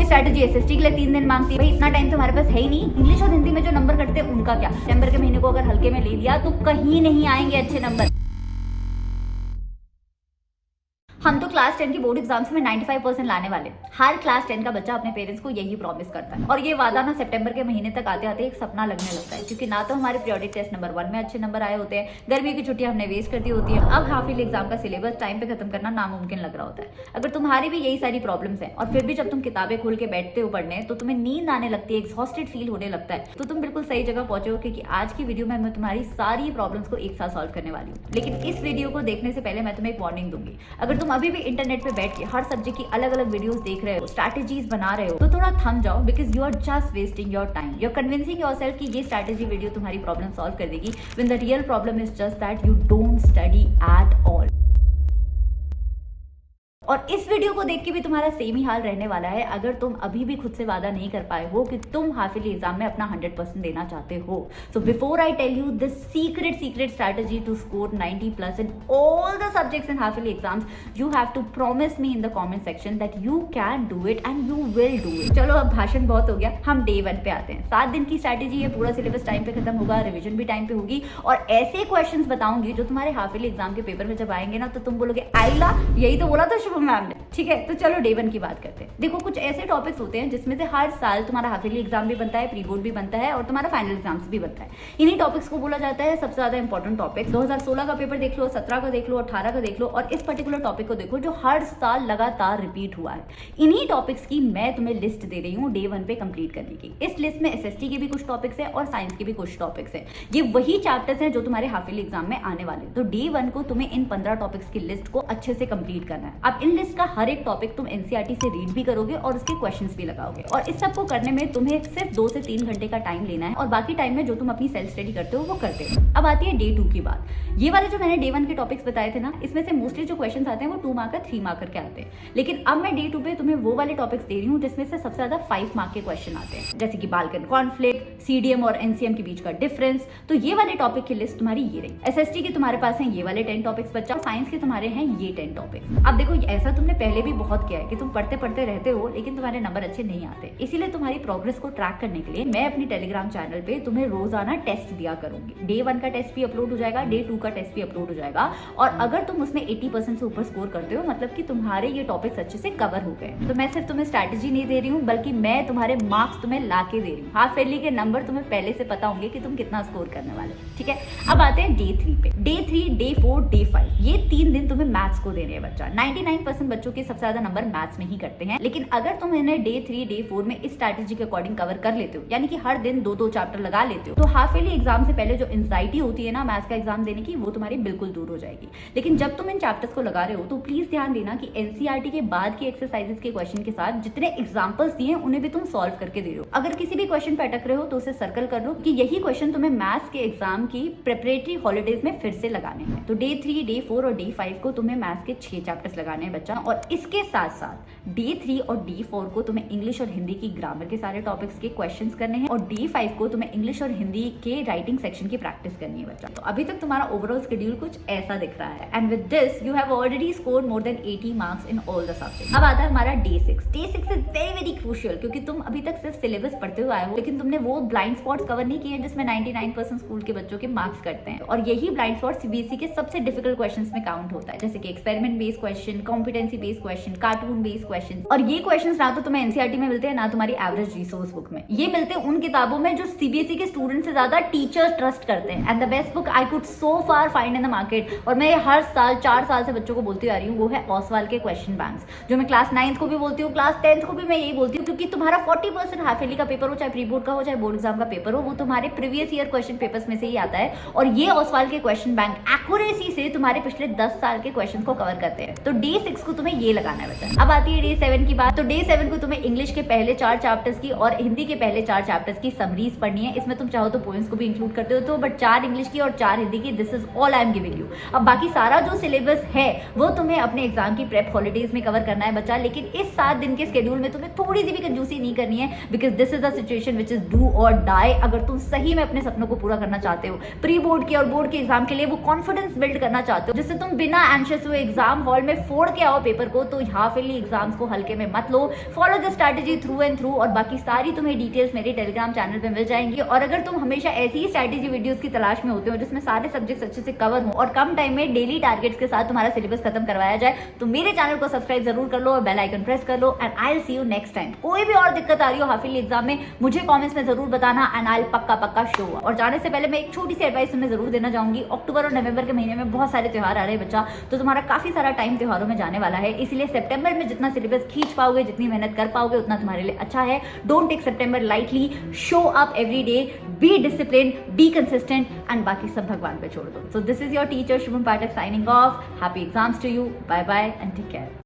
कोई strategy SST के लिए 3 दिन मांगती है, भाई इतना टाइम तुम्हारे पास है ही नहीं। इंग्लिश और हिंदी में जो नंबर कटते हैं उनका क्या? सितंबर के महीने को अगर हल्के में ले लिया तो कहीं नहीं आएंगे अच्छे नंबर। हम तो क्लास 10 की बोर्ड एग्जाम्स में 95% लाने वाले। हर क्लास 10 का बच्चा अपने पेरेंट्स को यही प्रॉमिस करता है और ये वादा ना सितंबर के महीने तक आते आते एक सपना लगने लगता है, क्योंकि ना तो हमारे पीरियोडिक टेस्ट नंबर 1 में अच्छे नंबर आए होते हैं, गर्मी की छुट्टियां हमने वेस्ट कर दी होती है, अब हाफ ईयरली एग्जाम का सिलेबस टाइम पे खत्म करना नामुमकिन लग रहा होता है। अगर तुम्हारी भी यही सारी प्रॉब्लम्स हैं और फिर भी जब तुम किताबें खोल के बैठते हो पढ़ने तो तुम्हें नींद आने लगती है, एग्जॉस्टेड फील होने लगता है, तो तुम बिल्कुल सही जगह पहुंचे हो, क्योंकि आज की वीडियो में मैं तुम्हारी सारी प्रॉब्लम्स को एक साथ सॉल्व करने वाली हूँ। लेकिन इस वीडियो को देखने से पहले मैं तुम्हें एक वार्निंग दूंगी। अगर तुम अभी भी इंटरनेट पे बैठ के हर सब्जेक्ट की अलग अलग वीडियोस देख रहे हो, स्ट्रैटेजीज बना रहे हो, तो थोड़ा थम जाओ, because you are just wasting your time. You are convincing yourself कि ये स्ट्रैटेजी वीडियो तुम्हारी प्रॉब्लम सॉल्व कर देगी, when the real problem is just that you don't study at all. और इस वीडियो को देख के भी तुम्हारा सेम ही हाल रहने वाला है अगर तुम अभी भी खुद से वादा नहीं कर पाए हो कि तुम हाफ ईयरली एग्जाम में अपना 100% देना चाहते हो। So before I tell you the secret strategy to score 90+ in all the subjects in half yearly exams, you have to promise me in the comment section that you can do it and you will do it. चलो अब भाषण बहुत हो गया, हम day 1 पे आते हैं। 7 दिन की स्ट्रैटेजी है, पूरा सिलेबस टाइम पे खत्म होगा, रिविजन भी टाइम पे होगी और ऐसे क्वेश्चंस बताऊंगी जो तुम्हारे हाफ ईयरली एग्जाम के पेपर में जब आएंगे ना तो तुम बोलोगे आइला यही तो बोला था शुभम मैम ने। ठीक है, तो चलो डे 1 की बात करते हैं। देखो, कुछ ऐसे टॉपिक्स होते हैं जिसमें से हर साल तुम्हारा हाफ ईयरली एग्जाम भी बनता है, प्री बोर्ड भी बनता है और तुम्हारा फाइनल एग्जाम्स भी बनता है। इन्हीं टॉपिक्स को बोला जाता है सबसे ज्यादा इंपॉर्टेंट टॉपिक्स। 2016 का पेपर देख लो, 17 का देख लो, 18 का देख लो और इस पर्टिकुलर टॉपिक को देखो जो हर साल लगातार रिपीट हुआ है। इन्हीं टॉपिक्स की मैं तुम्हें लिस्ट दे रही हूँ डे 1 पे कंप्लीट करने की। इस लिस्ट में एसएसटी के भी कुछ टॉपिक्स है और साइंस के भी कुछ टॉपिक्स है। ये वही चैप्टर्स हैं जो तुम्हारे हाफ ईयरली एग्जाम में आने वाले। तो डे 1 को तुम्हें इन 15 टॉपिक्स की लिस्ट को अच्छे से कंप्लीट करना है। अब इन लिस्ट का हर एक टॉपिक तुम एनसीईआरटी से रीड भी करोगे और उसके क्वेश्चंस भी लगाओगे और इस सब को करने में तुम्हें सिर्फ 2 से 3 घंटे का टाइम लेना है और बाकी टाइम में जो तुम अपनी सेल्फ स्टडी करते हो वो करते हो। अब आती है डे 2 की बात। ये वाले जो मैंने डे 1 के टॉपिक्स बताए थे ना, इसमें से मोस्टली जो क्वेश्चंस आते हैं वो 2 मार्कर 3 मार्कर के आते हैं। लेकिन अब मैं डे 2 पे तुम्हें वो वाले टॉपिक्स दे रही हूँ जिसमें से सबसे ज्यादा 5 मार्क के क्वेश्चन आते हैं, जैसे कि बाल्कन कॉन्फ्लिक्ट, सीडीएम और एनसीएम के बीच का डिफरेंस। तो ये वाले टॉपिक की लिस्ट तुम्हारी ये रही। एसएसटी के तुम्हारे पास है ये वाले 10 टॉपिक्स बच्चा, साइंस के तुम्हारे हैं ये 10 टॉपिक्स। अब देखो, ऐसा तुमने पहले भी बहुत किया है कि तुम पढ़ते पढ़ते रहते हो लेकिन तुम्हारे नंबर अच्छे नहीं आते। इसीलिए तुम्हारी प्रोग्रेस को ट्रैक करने के लिए मैं अपनी टेलीग्राम चैनल पे तुम्हें रोजाना टेस्ट दिया करूंगी। डे 1 का टेस्ट भी अपलोड हो जाएगा, डे 2 का टेस्ट भी अपलोड हो जाएगा और अगर तुम उसमें 80% से ऊपर स्कोर करते हो मतलब कि तुम्हारे ये टॉपिक्स अच्छे से कवर हो गए। तो मैं सिर्फ तुम्हें स्ट्रैटेजी नहीं दे रही हूँ बल्कि मैं तुम्हारे मार्क्स तुम्हें ला के दे रही हूँ। हाफ ईयरली के नंबर तुम्हें पहले से पता होंगे कि तुम कितना स्कोर करने वाले। ठीक है, अब आते हैं डे 3 पे। डे 3, डे 4, डे 5 ये 3 दिन तुम्हें मैथ्स को देने हैं बच्चा। 99% बच्चों के सबसे ज्यादा नंबर मैथ्स में ही करते हैं। लेकिन अगर तुम इन्हें डे 3, डे 4 में इस स्ट्रैटेजी के अकॉर्डिंग कवर कर लेते हो, यानी कि हर दिन 2-2 चैप्टर लगा लेते हो, तो हाफ ईयरली एग्जाम से पहले जो एंजाइटी होती है ना मैथ्स का एग्जाम देने की, वो तुम्हारी बिल्कुल दूर हो जाएगी। लेकिन जब तुम इन चैप्टर्स को लगा रहे हो तो प्लीज ध्यान देना कि एनसीईआरटी के बाद के एक्सरसाइजेस के क्वेश्चन के साथ जितने एग्जांपल्स दिए उन्हें भी तुम सॉल्व करके दे रहे हो। अगर किसी भी क्वेश्चन पे अटक रहे हो तो उसे सर्कल कर लो कि यही क्वेश्चन तुम्हें मैथ्स के एग्जाम की प्रिपरेटरी हॉलीडेज में फिर से लगाने हैं। तो डे 3, डे 4 और डे 5 को तुम्हें मैथ्स के 6 चैप्टर्स लगाने हैं बच्चा। और इसके साथ साथ डे 3 और डे 4 को तुम्हें इंग्लिश और हिंदी की ग्रामर के सारे टॉपिक्स के क्वेश्चंस करने हैं और डे 5 को तुम्हें इंग्लिश और हिंदी के राइटिंग सेक्शन की प्रैक्टिस करनी है बच्चा। तो अभी तक तुम्हारा ओवरऑल शेड्यूल कुछ ऐसा दिख रहा है and with this you have already scored more than 80 marks in all the subjects. अब आता है हमारा day 6। Day 6 is very very crucial क्योंकि तुम अभी तक सिर्फ सिलेबस पढ़ते हुए आए हो लेकिन तुमने वो ब्लाइंड स्पॉट्स कवर नहीं किए जिसमें 99% स्कूल के बच्चों के मार्क्स करते हैं और यही ब्लाइंड स्पॉट सीबीएसई के सबसे डिफिकल्ट क्वेश्चंस में काउंट होता है, जैसे कि experiment based question, competency based question, cartoon based question. और ये क्वेश्चंस ना तो तुम्हें एनसीईआरटी में मिलते हैं ना तुम्हारी एवरेज रिसोर्स बुक में। ये मिलते हैं उन किताबों में जो सीबीएसई के स्टूडेंट से ज्यादा टीचर्स ट्रस्ट करते हैं। And the best book I could so far find in the market, और मैं हर साल 4 साल से बच्चों को बोलती आ रही हूँ, वो है ओसवाल के क्वेश्चन बैंक्स, जो मैं क्लास 9th को भी बोलती हूँ, क्लास 10th को भी मैं यही बोलती हूँ, क्योंकि तुम्हारा 40% हाफ ईयरली का पेपर हो, चाहे प्री बोर्ड का हो चाहे बोर्ड एग्जाम का पेपर हो, वो तुम्हारे प्रीवियस ईयर क्वेश्चन पेपर्स में से ही आता है। और ये ओसवाल के क्वेश्चन बैंक एक्यूरेसी से तुम्हारे पिछले 10 साल के क्वेश्चन को कवर करते हैं। तो डे 6 को तुम्हें ये लगाना है बच्चा। अब आती है डे 7 की बात। तो डे 7 को तुम्हें इंग्लिश के पहले 4 चैप्टर्स की और हिंदी के पहले 4 चैप्टर्स की समरीज पढ़नी है। इसमें तुम चाहो तो पोएम्स को भी इंक्लूड करते हो तो, बट 4 इंग्लिश की और 4 हिंदी की, this is all I am giving you. अब बाकी सारा जो सिलेबस है वो तुम्हें अपने एग्जाम की प्रेप हॉलीडेज में कवर करना है बच्चा। लेकिन इस 7 दिन के शेड्यूल में तुम्हें थोड़ी सी भी कंजूसी नहीं करनी है, because this is the situation which is do और डाई। अगर तुम सही में अपने सपनों को पूरा करना चाहते हो, प्री बोर्ड के और बोर्ड के एग्जाम के लिए वो कॉन्फिडेंस बिल्ड करना चाहते हो जिससे तुम बिना एंशियस हुए एग्जाम हॉल में फोड़ के के आओ पेपर को, तो हाफ ईयरली एग्जाम्स को हल्के में मत लो। Follow the strategy through and through, और बाकी सारी तुम्हें डिटेल्स मेरे टेलीग्राम चैनल पे मिल जाएंगी। और अगर तुम हमेशा ऐसी ही स्ट्रैटेजी वीडियोस की तलाश में होते हो जिसमें सारे सब्जेक्ट्स अच्छे से कवर हो और कम टाइम में डेली टारगेट्स के साथ तुम्हारा सिलेबस खत्म करवाया जाए, तो मेरे चैनल को सब्सक्राइब जरूर कर लो और बेल आइकन प्रेस कर लो। And I will see you next time. कोई भी और दिक्कत आ रही हो हाफ ईयरली एग्जाम में, मुझे कमेंट्स में जरूर बताना एंड आई विल पक्का शो। और जाने से पहले मैं एक छोटी सी एडवाइस तुम्हें जरूर देना चाहूंगी। अक्टूबर और नवंबर के महीने में बहुत सारे त्योहार आ रहे हैं बच्चा, तो तुम्हारा काफी सारा टाइम त्योहारों में जाने वाला है, इसलिए सितंबर में जितना सिलेबस खींच पाओगे, जितनी मेहनत कर पाओगे, उतना तुम्हारे लिए अच्छा है। Don't take September lightly, show up every day, be discipline, be consistent, and बाकी सब भगवान पे छोड़ दो। So this is your teacher Shubham Pathak signing off. Happy exams to you, bye bye and take care.